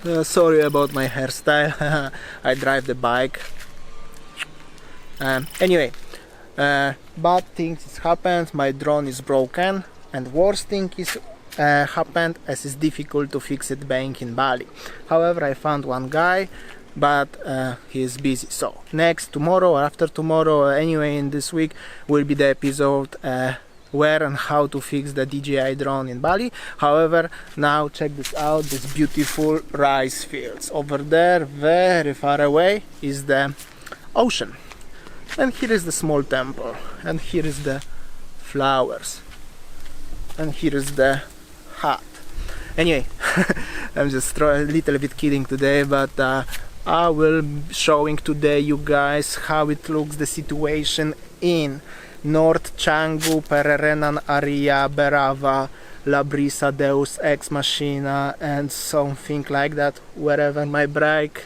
Sorry about my hairstyle. I drive the bike. Anyway, bad things happened. My drone is broken, and worst thing is happened as it's difficult to fix it being in Bali. However, I found one guy, but he is busy. So next, tomorrow or after tomorrow, anyway in this week, will be the episode where and how to fix the DJI drone in Bali. However, now check this out, this beautiful rice fields. Over there, very far away, is the ocean. And here is the small temple, and here is the flowers, and here is the hut. Anyway, I'm just a little bit kidding today, but I will be showing today you guys how it looks, the situation in North Canggu Pererenan area, Berawa, Brisa, Deus Ex Machina, and something like that, wherever my bike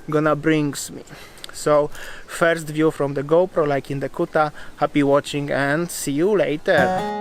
gonna brings me. So first view from the GoPro, like in the Kuta. Happy watching and see you later.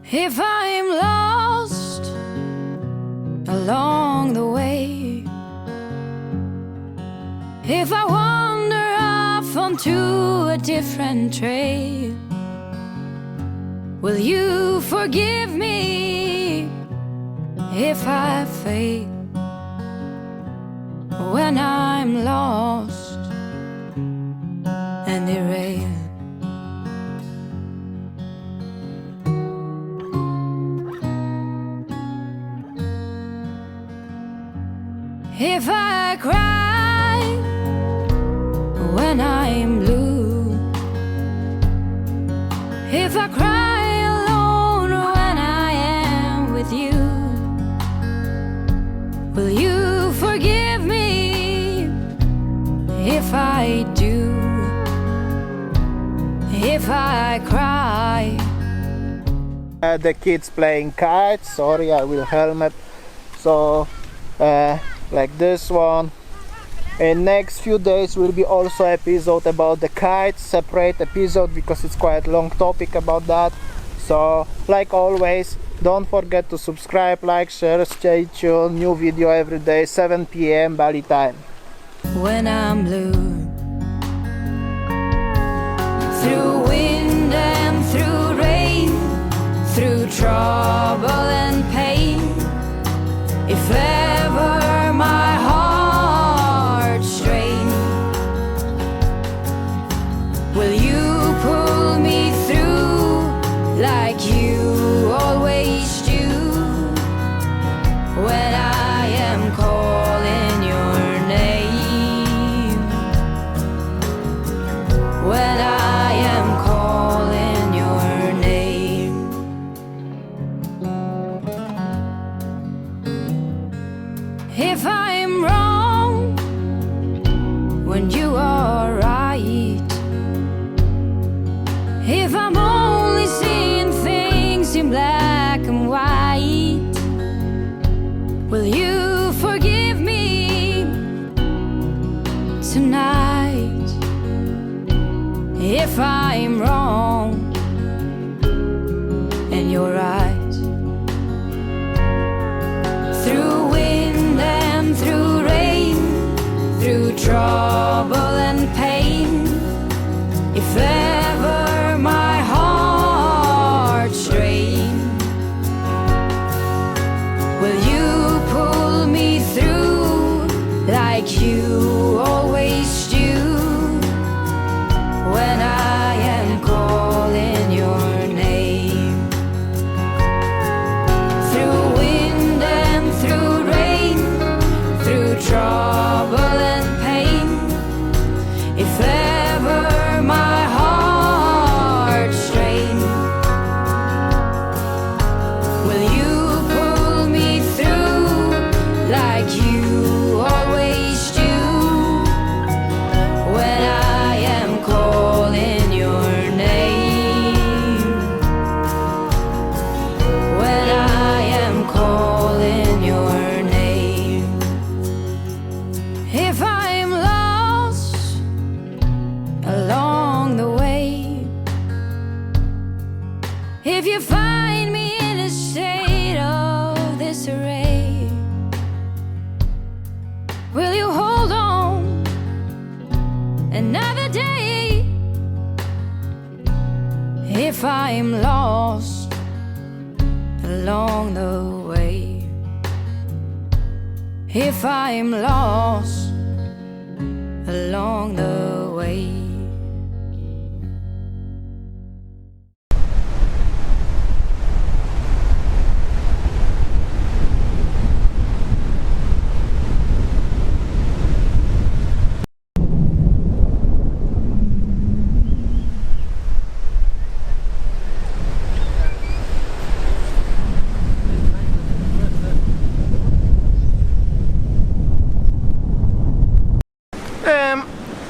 If I'm lost along the way, if I wander off onto a different trail, will you forgive me if I fail when I'm lost and derailed? If I cry when I'm blue, if I cry alone when I am with you, will you forgive me if I do, if I cry? The kids playing kites. Sorry, I will helmet. So like this one. In next few days will be also episode about the kites, separate episode, because it's quite long topic about that. So like always, don't forget to subscribe, like, share, stay tuned. New video every day, 7 p.m. Bali time. When I'm blue, through wind and through rain, through trouble and pain, if ever my heart strains, will you pull me through like you always do? When I am calling your name, when I am calling your name. If I'm wrong when you are right, if I'm only seeing things in black and white, will you forgive me tonight? If I'm wrong and you're right, through wind and through rain, through trouble and pain, if ever my heart strains, will you pull me through like you always do? When I am calling your name, through wind and through rain, through trouble and pain, if ever my heart I'm lost along the way, if I'm lost along the way.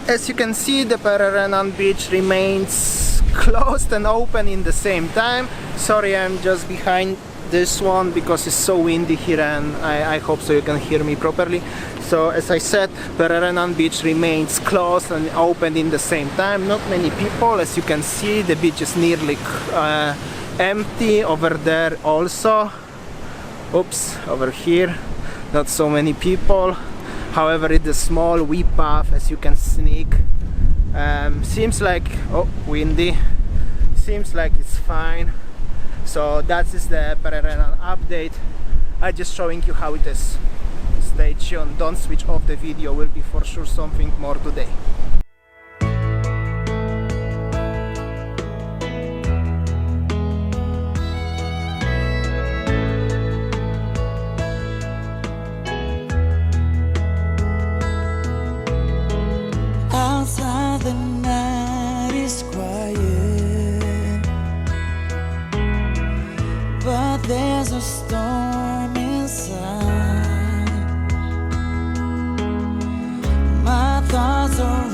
As you can see, the Pererenan beach remains closed and open in the same time. Sorry, I'm just behind this one because it's so windy here, and I hope so you can hear me properly. So as I said, Pererenan beach remains closed and open in the same time. Not many people, as you can see. The beach is nearly empty. Over there also, oops, over here not so many people. However, it's a small wee path, as you can sneak. Seems like, oh, windy. Seems like it's fine. So that is the Pererenan update. I'm just showing you how it is. Stay tuned, don't switch off the video, will be for sure something more today. Outside the night is quiet, but there's a storm inside. My thoughts are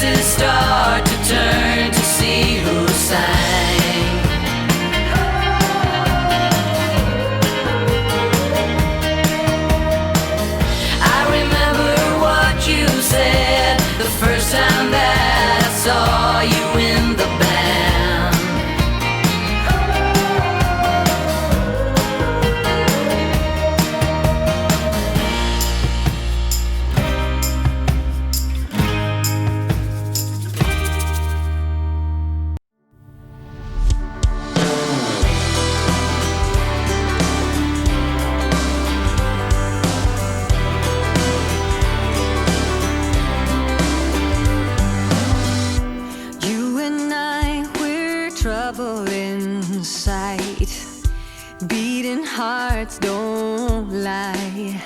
faces start to turn to see who sang. I remember what you said the first time that I saw you in the band. Trouble inside, beating hearts don't lie.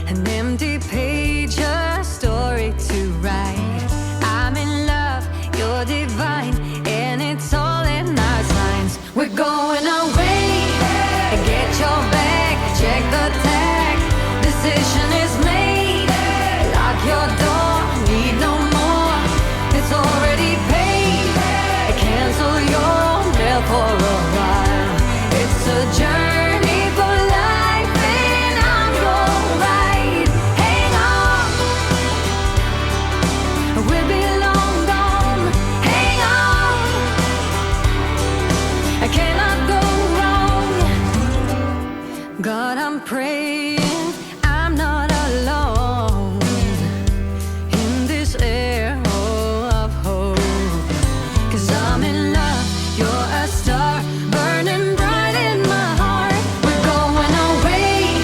An empty page, a story to write. I'm in love, you're divine, and it's all in our signs. We're going away, get your bag, check the tag. Decision is made, lock your door, need no more. It's already paid. Cancel your mail for a while. It's a journey for life, and I'm your ride. Hang on, we'll be long gone. Hang on, I cannot go wrong. God, I'm praying I'm not alone in this air of hope. I'm in love, you're a star, burning bright in my heart. We're going away,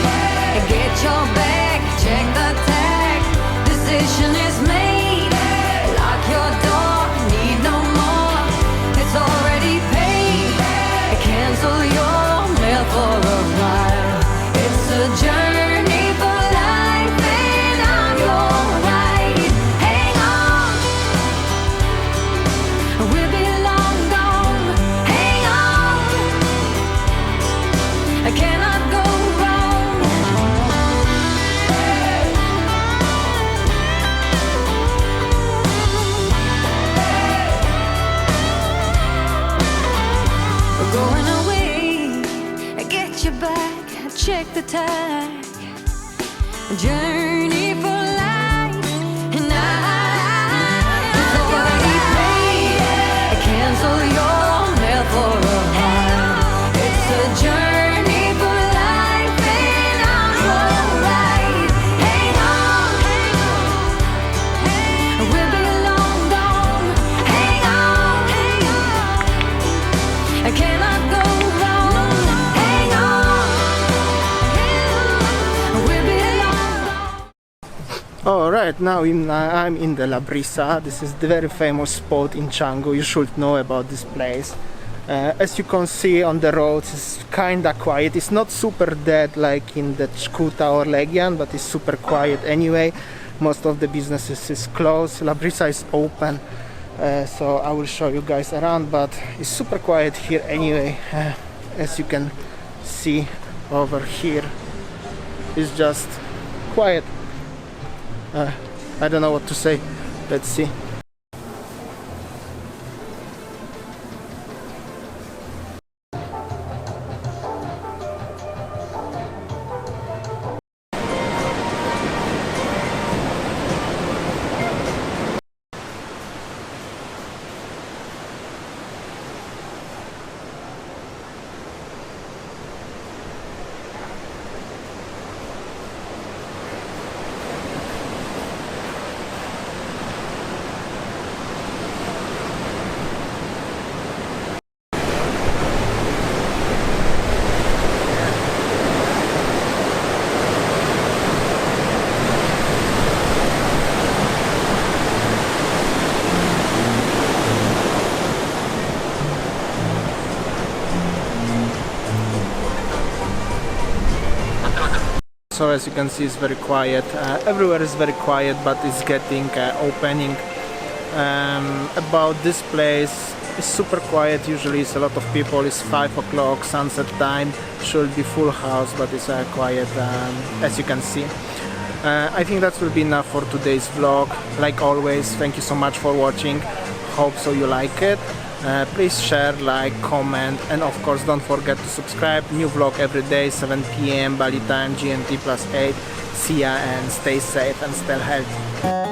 get your bag, check the tag. Decision is made, lock your door, need no more. It's already paid, cancel your mail for a while. It's a journey for life, and I'm your ride. Hang on, we'll be long gone. Hang on, I cannot go wrong. We're going away, get your back, check the tag. Journey for life, and it's already paid. Cancel your mail for a while. It's a journey for life, and I'm your ride. Hang on, we'll be long gone. Hang on, I cannot go wrong. Hang on, we'll be long gone. Alright, now I'm in the La Brisa. This is the very famous spot in Canggu. You should know about this place. As you can see on the roads, it's kinda quiet. It's not super dead like in the Chkuta or Legian, but it's super quiet anyway. Most of the businesses is closed. La Brisa is open, so I will show you guys around, but it's super quiet here anyway. As you can see over here, it's just quiet. I don't know what to say. Let's see. So as you can see, it's very quiet. Everywhere is very quiet, but it's getting opening. About this place, it's super quiet. Usually it's a lot of people. It's 5 o'clock, sunset time. Should be full house, but it's quiet, as you can see. I think that will be enough for today's vlog. Like always, thank you so much for watching. Hope so you like it. Please share, like, comment, and of course don't forget to subscribe. New vlog every day, 7 p.m. Bali time, GMT +8. See ya and stay safe and stay healthy.